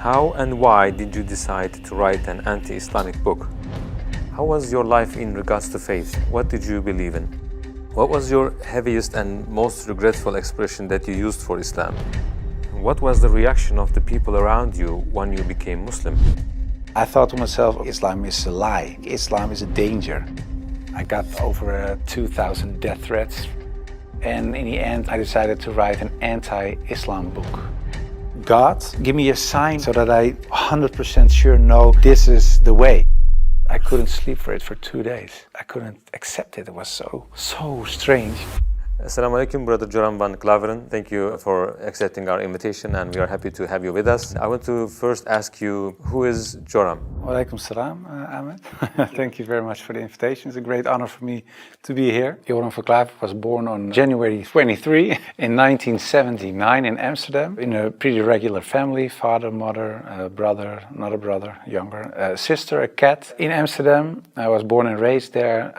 How and why did you decide to write an anti-Islamic book? How was your life in regards to faith? What did you believe in? What was your heaviest and most regretful expression that you used for Islam? What was the reaction of the people around you when you became Muslim? I thought to myself, Islam is a lie. Islam is a danger. I got over 2,000 death threats. And in the end, I decided to write an anti-Islam book. God, give me a sign so that I 100% sure know this is the way. I couldn't sleep for it for 2 days. I couldn't accept it. It was so strange. Assalamu alaikum, Brother Joram van Klaveren. Thank you for accepting our invitation, and we are happy to have you with us. I want to first ask you, who is Joram? Walaikum salam, Ahmed. Thank you very much for the invitation. It's a great honor for me to be here. Joram van Klaveren was born on January 23 in 1979 in Amsterdam, in a pretty regular family: father, mother, brother, another brother, younger, a sister, a cat. In Amsterdam, I was born and raised there.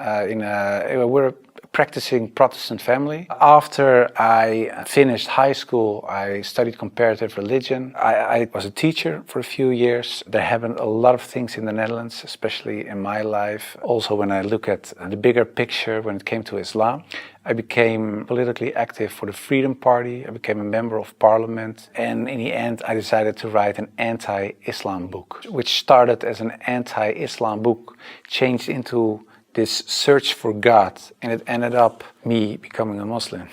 We're a practicing Protestant family. After I finished high school, I studied comparative religion. I was a teacher for a few years. There happened a lot of things in the Netherlands, especially in my life. Also, when I look at the bigger picture when it came to Islam, I became politically active for the Freedom Party. I became a member of parliament. And in the end, I decided to write an anti-Islam book, which started as an anti-Islam book, changed into this search for God, and it ended up me becoming a Muslim.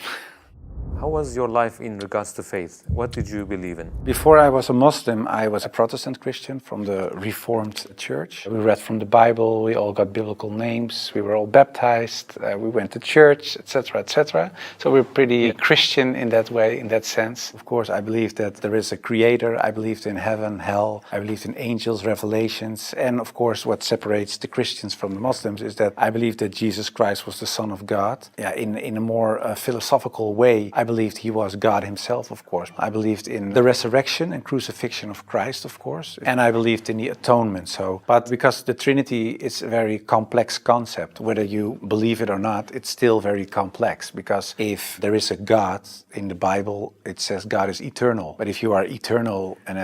How was your life in regards to faith? What did you believe in? Before I was a Muslim, I was a Protestant Christian from the Reformed Church. We read from the Bible, we all got biblical names, we were all baptized, we went to church, etc., etc. So we're pretty Christian in that way, in that sense. Of course, I believed that there is a creator, I believed in heaven, hell, I believed in angels, revelations, and of course what separates the Christians from the Muslims is that I believe that Jesus Christ was the Son of God. In a more philosophical way, I believed he was God himself, of course. I believed in the resurrection and crucifixion of Christ, of course. And I believed in the atonement. But because the Trinity is a very complex concept, whether you believe it or not, it's still very complex. Because if there is a God in the Bible, it says God is eternal. But if you are eternal and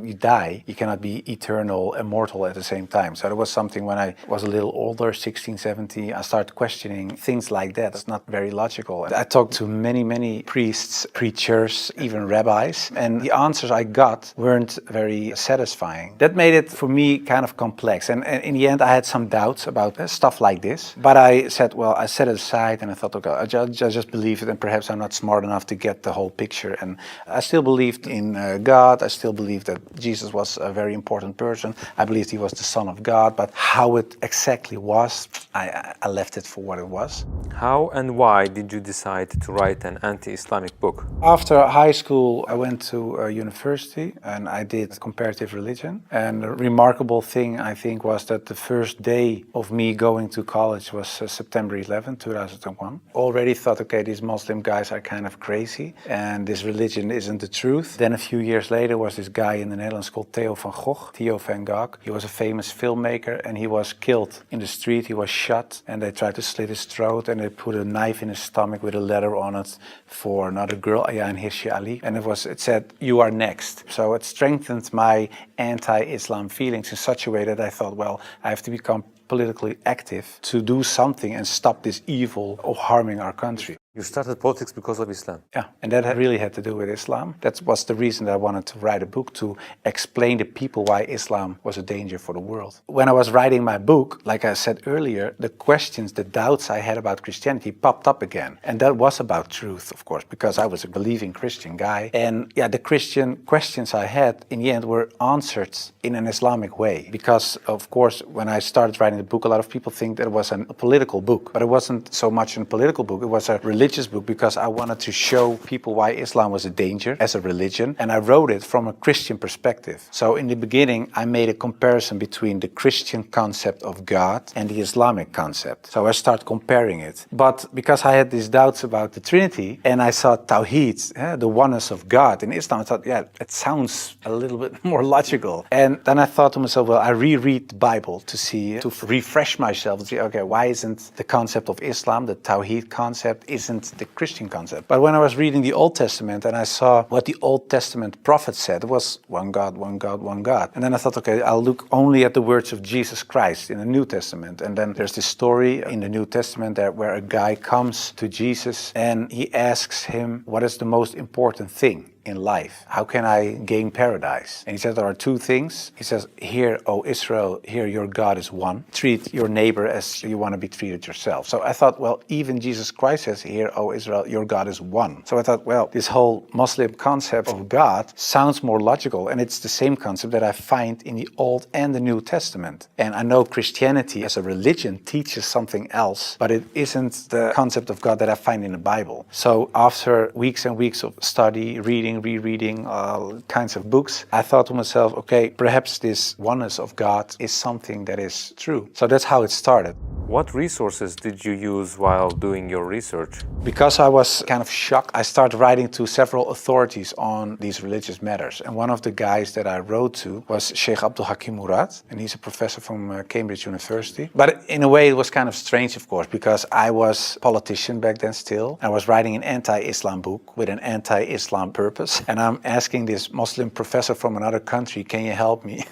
you die, you cannot be eternal, immortal at the same time. So there was something when I was a little older, 16, 17, I started questioning things like that. It's not very logical. I talked to many priests, preachers, even rabbis, and the answers I got weren't very satisfying. That made it for me kind of complex, and in the end I had some doubts about stuff like this, but I said, well, I set it aside and I thought, okay, I just believe it, and perhaps I'm not smart enough to get the whole picture. And I still believed in God. I still believed that Jesus was a very important person. I believed he was the Son of God, but how it exactly was, I left it for what it was. How and why did you decide to write an anti-Islamic book? After high school, I went to university and I did comparative religion. And the remarkable thing, I think, was that the first day of me going to college was September 11, 2001. Already thought, okay, these Muslim guys are kind of crazy and this religion isn't the truth. Then a few years later was this guy in the Netherlands called Theo van Gogh. He was a famous filmmaker and he was killed in the street. He was shot and they tried to slit his throat and they put a knife in his stomach with a letter on it for another girl, Ayaan Hirsi Ali, and it said, "You are next." So it strengthened my anti-Islam feelings in such a way that I thought, well, I have to become politically active to do something and stop this evil of harming our country. You started politics because of Islam. Yeah, and that really had to do with Islam. That was the reason that I wanted to write a book, to explain to people why Islam was a danger for the world. When I was writing my book, like I said earlier, the questions, the doubts I had about Christianity popped up again. And that was about truth, of course, because I was a believing Christian guy. And yeah, the Christian questions I had in the end were answered in an Islamic way. Because, of course, when I started writing the book, a lot of people think that it was a political book. But it wasn't so much a political book, it was a religious book, because I wanted to show people why Islam was a danger as a religion, and I wrote it from a Christian perspective. So in the beginning I made a comparison between the Christian concept of God and the Islamic concept. So I started comparing it. But because I had these doubts about the Trinity and I saw Tawheed, the oneness of God in Islam, I thought, yeah, it sounds a little bit more logical. And then I thought to myself, well, I reread the Bible to refresh myself, to see, okay, why isn't the concept of Islam, the Tawheed concept, isn't isn't the Christian concept. But when I was reading the Old Testament and I saw what the Old Testament prophets said, it was one God, one God, one God. And then I thought, okay, I'll look only at the words of Jesus Christ in the New Testament. And then there's this story in the New Testament where a guy comes to Jesus and he asks him, what is the most important thing in life? How can I gain paradise? And he says there are two things. He says, hear, O Israel, hear your God is one. Treat your neighbor as you want to be treated yourself. So I thought, well, even Jesus Christ says, hear, O Israel, your God is one. So I thought, well, this whole Muslim concept of God sounds more logical, and it's the same concept that I find in the Old and the New Testament. And I know Christianity as a religion teaches something else, but it isn't the concept of God that I find in the Bible. So after weeks and weeks of study, rereading all kinds of books, I thought to myself, okay, perhaps this oneness of God is something that is true. So that's how it started. What resources did you use while doing your research? Because I was kind of shocked, I started writing to several authorities on these religious matters. And one of the guys that I wrote to was Sheikh Abdul Hakim Murad, and he's a professor from Cambridge University. But in a way, it was kind of strange, of course, because I was a politician back then still. I was writing an anti-Islam book with an anti-Islam purpose. And I'm asking this Muslim professor from another country, can you help me?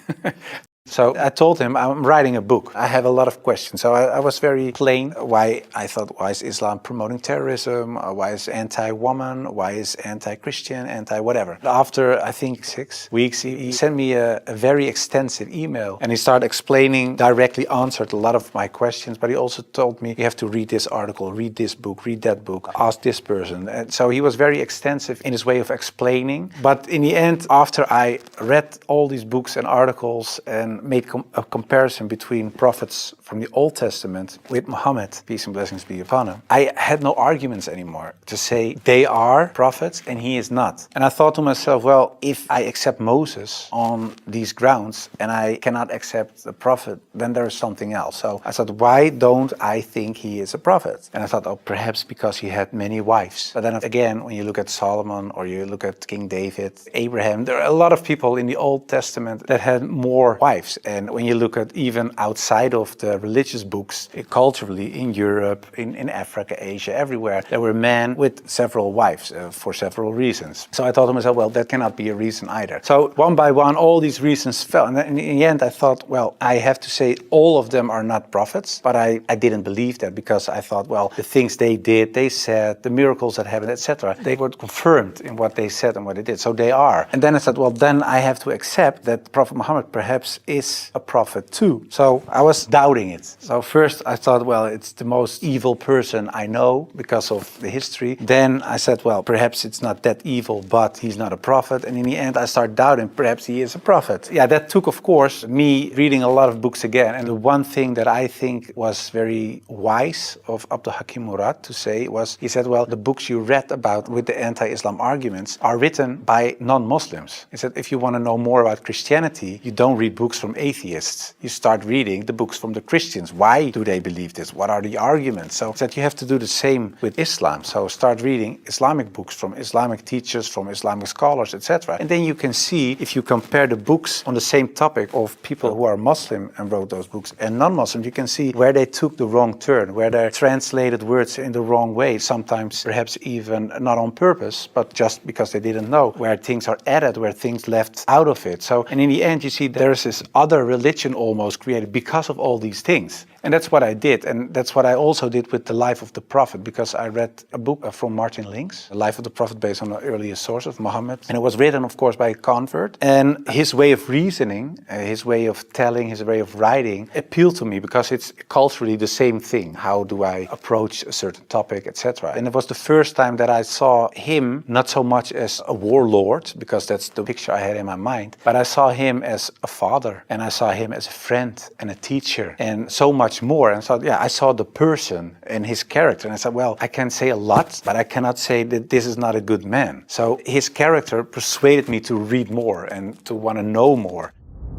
So I told him, I'm writing a book. I have a lot of questions. So I was very plain why I thought, why is Islam promoting terrorism? Why is anti-woman? Why is anti-Christian? Anti-whatever. After, I think, 6 weeks, he sent me a very extensive email. And he started explaining, directly answered a lot of my questions. But he also told me, you have to read this article, read this book, read that book, ask this person. And so he was very extensive in his way of explaining. But in the end, after I read all these books and articles and made a comparison between prophets from the Old Testament with Muhammad, peace and blessings be upon him, I had no arguments anymore to say they are prophets and he is not. And I thought to myself, well, if I accept Moses on these grounds and I cannot accept the prophet, then there is something else. So I thought, why don't I think he is a prophet? And I thought, oh, perhaps because he had many wives. But then again, when you look at Solomon or you look at King David, Abraham, there are a lot of people in the Old Testament that had more wives. And when you look at even outside of the religious books, culturally in Europe, in Africa, Asia, everywhere, there were men with several wives for several reasons. So I thought to myself, well, that cannot be a reason either. So one by one, all these reasons fell. And then in the end, I thought, well, I have to say all of them are not prophets. But I didn't believe that because I thought, well, the things they did, they said, the miracles that happened, etc., they were confirmed in what they said and what they did. So they are. And then I said, well, then I have to accept that Prophet Muhammad perhaps is a prophet too. So I was doubting it. So first I thought, well, it's the most evil person I know because of the history. Then I said, well, perhaps it's not that evil, but he's not a prophet. And in the end, I started doubting, perhaps he is a prophet. Yeah, that took, of course, me reading a lot of books again. And the one thing that I think was very wise of Abdul Hakim Murad to say was, he said, well, the books you read about with the anti-Islam arguments are written by non-Muslims. He said, if you want to know more about Christianity, you don't read books from atheists. You start reading the books from the Christians. Why do they believe this? What are the arguments? So that you have to do the same with Islam. So start reading Islamic books from Islamic teachers, from Islamic scholars, etc. And then you can see, if you compare the books on the same topic of people who are Muslim and wrote those books and non-Muslim, you can see where they took the wrong turn, where they translated words in the wrong way, sometimes perhaps even not on purpose, but just because they didn't know, where things are added, where things left out of it. So, and in the end, you see there is this other religion almost created because of all these things. And that's what I did. And that's what I also did with the life of the Prophet, because I read a book from Martin Links, The Life of the Prophet, based on the earliest source of Muhammad. And it was written, of course, by a convert. And his way of reasoning, his way of telling, his way of writing appealed to me because it's culturally the same thing. How do I approach a certain topic, etc. And it was the first time that I saw him not so much as a warlord, because that's the picture I had in my mind, but I saw him as a father, and I saw him as a friend and a teacher, and so much more. And so, yeah, I saw the person and his character, and I said, well, I can say a lot, but I cannot say that this is not a good man. So his character persuaded me to read more and to want to know more.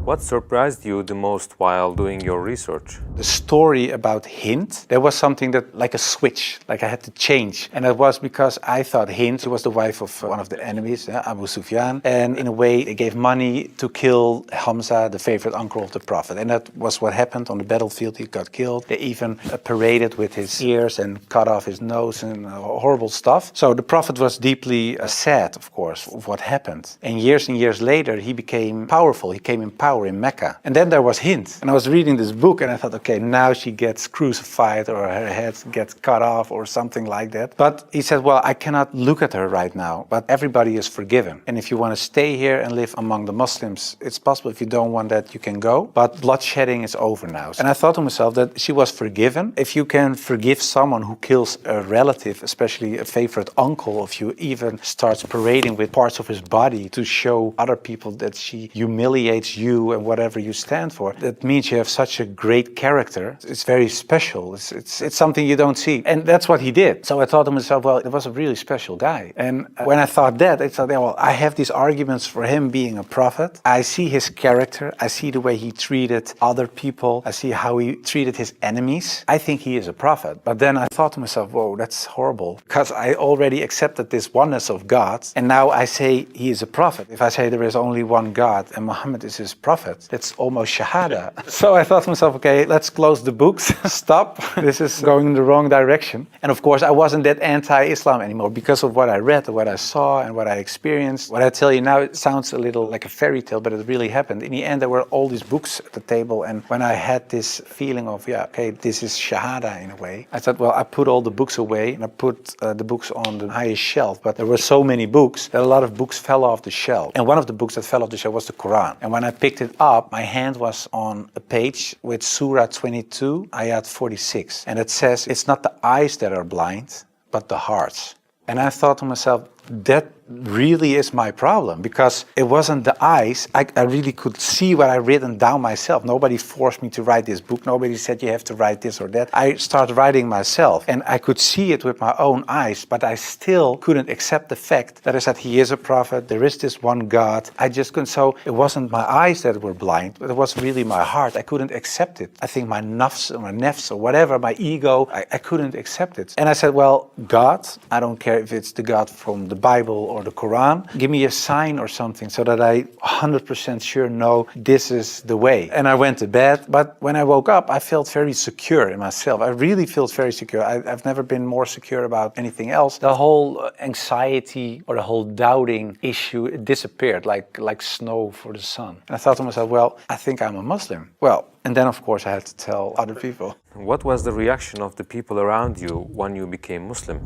What surprised you the most while doing your research? The story about Hind, there was something that, like a switch, like I had to change. And it was because I thought Hind was the wife of one of the enemies, Abu Sufyan. And in a way, they gave money to kill Hamza, the favorite uncle of the Prophet. And that was what happened on the battlefield. He got killed. They even paraded with his ears and cut off his nose and horrible stuff. So the Prophet was deeply sad, of course, of what happened. And years later, he became powerful. He came in power in Mecca. And then there was Hind. And I was reading this book and I thought, okay, now she gets crucified or her head gets cut off or something like that. But he said, well, I cannot look at her right now, but everybody is forgiven. And if you want to stay here and live among the Muslims, it's possible. If you don't want that, you can go. But bloodshedding is over now. And I thought to myself that she was forgiven. If you can forgive someone who kills a relative, especially a favorite uncle, if you even starts parading with parts of his body to show other people that she humiliates you and whatever you stand for, that means you have such a great character. It's very special. It's something you don't see. And that's what he did. So I thought to myself, well, it was a really special guy. And when I thought that, I thought, well, I have these arguments for him being a prophet. I see his character. I see the way he treated other people. I see how he treated his enemies. I think he is a prophet. But then I thought to myself, whoa, that's horrible. Because I already accepted this oneness of God. And now I say he is a prophet. If I say there is only one God and Muhammad is his prophet, that's almost shahada. So I thought to myself, okay, let's close the books. Stop. This is going in the wrong direction. And of course, I wasn't that anti-Islam anymore because of what I read, what I saw, and what I experienced. What I tell you now, it sounds a little like a fairy tale, but it really happened. In the end, there were all these books at the table. And when I had this feeling of, yeah, okay, this is shahada in a way, I thought, well, I put all the books away and I put the books on the highest shelf. But there were so many books that a lot of books fell off the shelf. And one of the books that fell off the shelf was the Quran. And when I picked it up, my hand was on a page with Surah 22, Ayat 46. And it says, it's not the eyes that are blind, but the hearts. And I thought to myself, that really is my problem, because it wasn't the eyes. I really could see what I written down myself. Nobody forced me to write this book. Nobody said you have to write this or that. I started writing myself and I could see it with my own eyes, but I still couldn't accept the fact that I said he is a prophet, there is this one God. I just couldn't. So it wasn't my eyes that were blind, but it was really my heart. I couldn't accept it. I think my nafs or whatever, my ego, I couldn't accept it. And I said, well, God, I don't care if it's the God from the Bible or the Quran, give me a sign or something so that I 100% sure know this is the way. And I went to bed, but when I woke up, I felt very secure in myself. I really felt very secure. I've never been more secure about anything else. The whole anxiety or the whole doubting issue, it disappeared like snow for the sun. And I thought to myself, well, I think I'm a Muslim. Well, and then of course I had to tell other people. What was the reaction of the people around you when you became Muslim?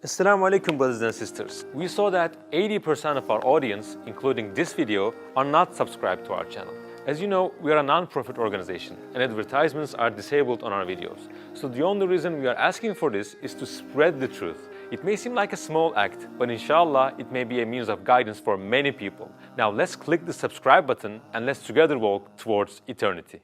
Assalamu alaikum, brothers and sisters. We saw that 80% of our audience, including this video, are not subscribed to our channel. As you know, we are a non-profit organization and advertisements are disabled on our videos. So the only reason we are asking for this is to spread the truth. It may seem like a small act, but inshallah, it may be a means of guidance for many people. Now let's click the subscribe button and let's together walk towards eternity.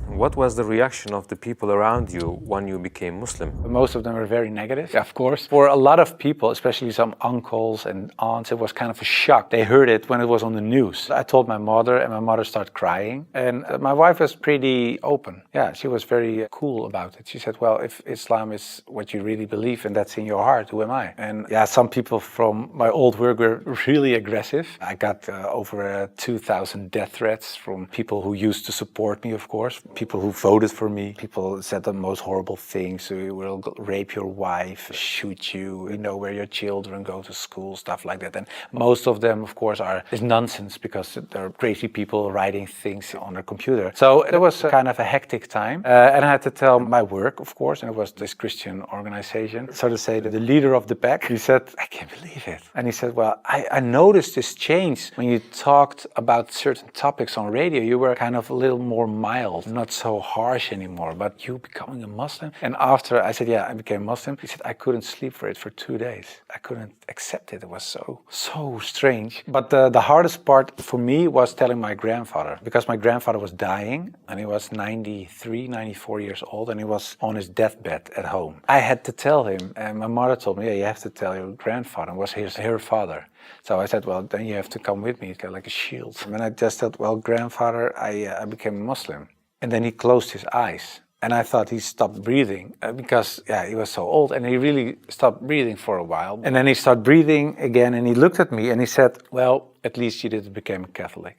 What was the reaction of the people around you when you became Muslim? Most of them were very negative, of course. For a lot of people, especially some uncles and aunts, it was kind of a shock. They heard it when it was on the news. I told my mother and my mother started crying. And my wife was pretty open. Yeah, she was very cool about it. She said, well, if Islam is what you really believe and that's in your heart, who am I? And yeah, some people from my old work were really aggressive. I got over 2,000 death threats from people who used to support me, of course. People who voted for me. People said the most horrible things. We will rape your wife, shoot you, we know where your children go to school, stuff like that. And most of them, of course, is nonsense because they're crazy people writing things on their computer. So it was kind of a hectic time. And I had to tell my work, of course, and it was this Christian organization. So to say, the leader of the pack, he said, I can't believe it. And he said, well, I noticed this change when you talked about certain topics on radio. You were kind of a little more mild, not so harsh anymore, but you becoming a Muslim? And after I said, yeah, I became Muslim, he said, I couldn't sleep for it for 2 days. I couldn't accept it. It was so strange. But the hardest part for me was telling my grandfather, because my grandfather was dying and he was 93, 94 years old and he was on his deathbed at home. I had to tell him, and my mother told me, yeah, you have to tell your grandfather. It was her father. So I said, well, then you have to come with me. It's got like a shield. And I just said, well, grandfather, I became a Muslim. And then he closed his eyes. And I thought he stopped breathing because, yeah, he was so old. And he really stopped breathing for a while. And then he started breathing again. And he looked at me and he said, well, at least you didn't become a Catholic.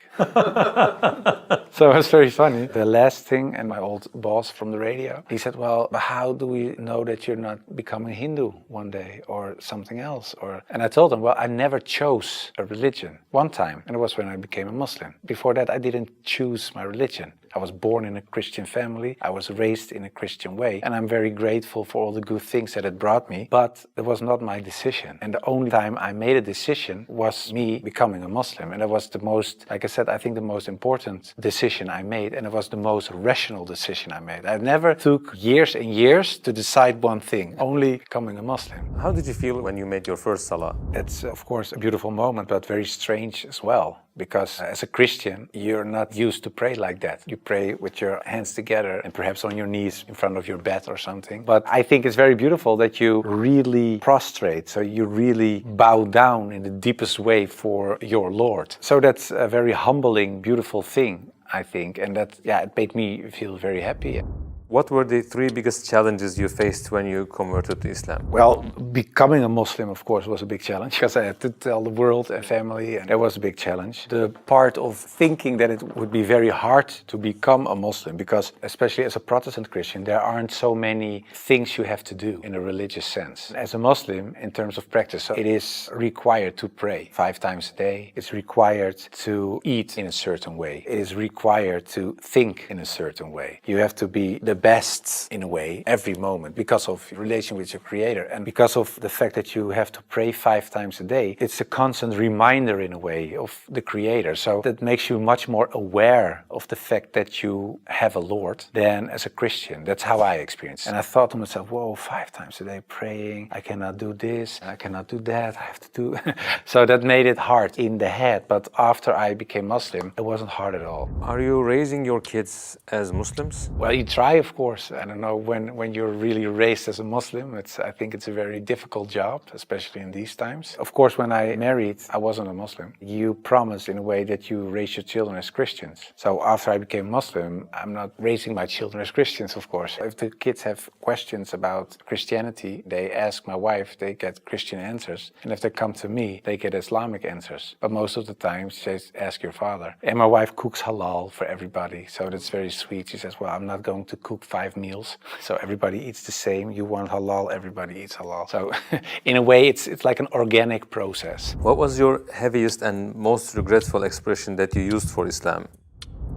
So it was very funny. The last thing, and my old boss from the radio, he said, well, how do we know that you're not becoming Hindu one day or something else? And I told him, well, I never chose a religion one time. And it was when I became a Muslim. Before that, I didn't choose my religion. I was born in a Christian family. I was raised in a Christian way. And I'm very grateful for all the good things that it brought me. But it was not my decision. And the only time I made a decision was me becoming a Muslim. And it was the most, like I said, I think the most important decision I made. And it was the most rational decision I made. I never took years and years to decide one thing, only becoming a Muslim. How did you feel when you made your first salah? It's, of course, a beautiful moment, but very strange as well. Because as a Christian, you're not used to pray like that. You pray with your hands together and perhaps on your knees in front of your bed or something. But I think it's very beautiful that you really prostrate. So you really bow down in the deepest way for your Lord. So that's a very humbling, beautiful thing, I think. And that, yeah, it made me feel very happy. What were the 3 biggest challenges you faced when you converted to Islam? Well, becoming a Muslim, of course, was a big challenge because I had to tell the world and family, and that was a big challenge. The part of thinking that it would be very hard to become a Muslim because, especially as a Protestant Christian, there aren't so many things you have to do in a religious sense. As a Muslim, in terms of practice, so it is required to pray 5 times a day. It's required to eat in a certain way. It is required to think in a certain way. You have to be the best in a way every moment because of your relation with your Creator and because of the fact that you have to pray 5 times a day. It's a constant reminder in a way of the Creator. So that makes you much more aware of the fact that you have a Lord than as a Christian. That's how I experienced it. And I thought to myself, whoa, 5 times a day praying, I cannot do this, I cannot do that, I have to do. So that made it hard in the head. But after I became Muslim, it wasn't hard at all. Are you raising your kids as Muslims? Well, you try, of course. I don't know, when you're really raised as a Muslim, I think it's a very difficult job, especially in these times. Of course, when I married, I wasn't a Muslim. You promise in a way that you raise your children as Christians. So after I became Muslim, I'm not raising my children as Christians, of course. If the kids have questions about Christianity, they ask my wife, they get Christian answers. And if they come to me, they get Islamic answers. But most of the time, she says, ask your father. And my wife cooks halal for everybody. So that's very sweet. She says, well, I'm not going to cook 5 meals. So everybody eats the same. You want halal, everybody eats halal. So in a way, it's like an organic process. What was your heaviest and most regretful expression that you used for Islam?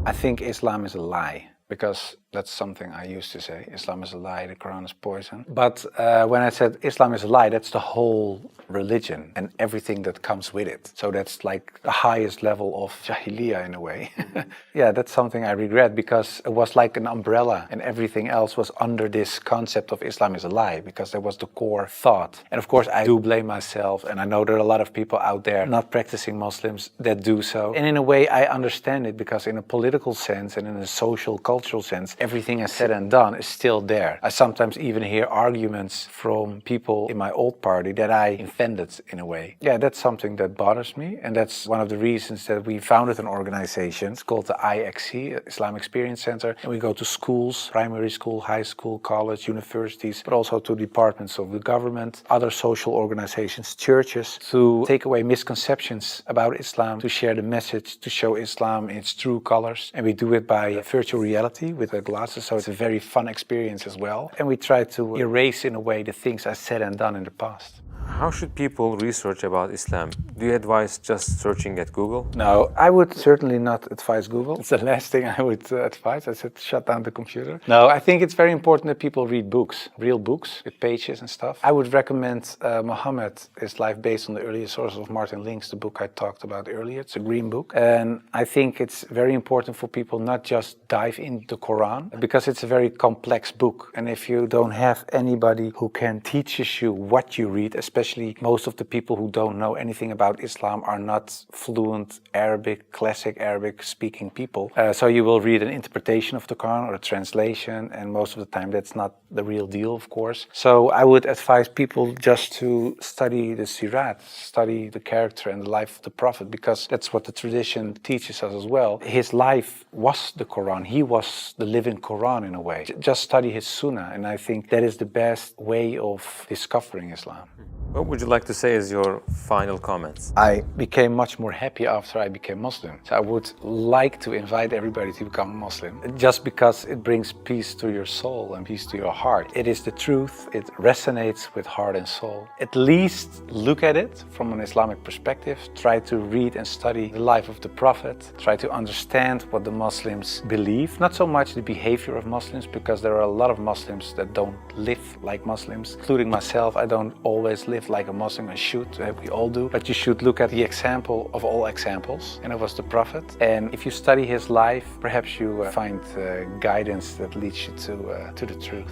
I think Islam is a lie. Because that's something I used to say. Islam is a lie, the Quran is poison. But when I said Islam is a lie, that's the whole religion and everything that comes with it. So that's like the highest level of Jahiliyyah in a way. Yeah, that's something I regret because it was like an umbrella and everything else was under this concept of Islam is a lie because that was the core thought. And of course, I do blame myself and I know there are a lot of people out there not practicing Muslims that do so. And in a way, I understand it because in a political sense and in a social, cultural sense, everything I said and done is still there. I sometimes even hear arguments from people in my old party that I offended in a way. Yeah, that's something that bothers me, and that's one of the reasons that we founded an organization. It's called the IXC, Islam Experience Center, and we go to schools, primary school, high school, college, universities, but also to departments of the government, other social organizations, churches, to take away misconceptions about Islam, to share the message, to show Islam in its true colors, and we do it by virtual reality with the glasses, so it's a very fun experience as well. And we try to erase in a way the things I said and done in the past. How should people research about Islam? Do you advise just searching at Google? No, I would certainly not advise Google. It's the last thing I would advise. I said shut down the computer. No, I think it's very important that people read books, real books with pages and stuff. I would recommend Muhammad, His Life Based on the Earlier Sources of Martin Links, the book I talked about earlier. It's a green book. And I think it's very important for people not just dive into the Quran, because it's a very complex book. And if you don't have anybody who can teach you what you read, especially most of the people who don't know anything about Islam are not fluent Arabic, classic Arabic speaking people. So you will read an interpretation of the Quran or a translation, and most of the time that's not the real deal, of course. So I would advise people just to study the Sirat, study the character and the life of the Prophet, because that's what the tradition teaches us as well. His life was the Quran. He was the living Quran in a way. Just study his Sunnah, and I think that is the best way of discovering Islam. What would you like to say as your final comments? I became much more happy after I became Muslim. So I would like to invite everybody to become Muslim, just because it brings peace to your soul and peace to your heart. It is the truth. It resonates with heart and soul. At least look at it from an Islamic perspective. Try to read and study the life of the Prophet. Try to understand what the Muslims believe. Not so much the behavior of Muslims, because there are a lot of Muslims that don't live like Muslims, including myself. I don't always live like a Muslim. I should, we all do, but you should look at the example of all examples, and it was the Prophet. And if you study his life, perhaps you find guidance that leads you to the truth.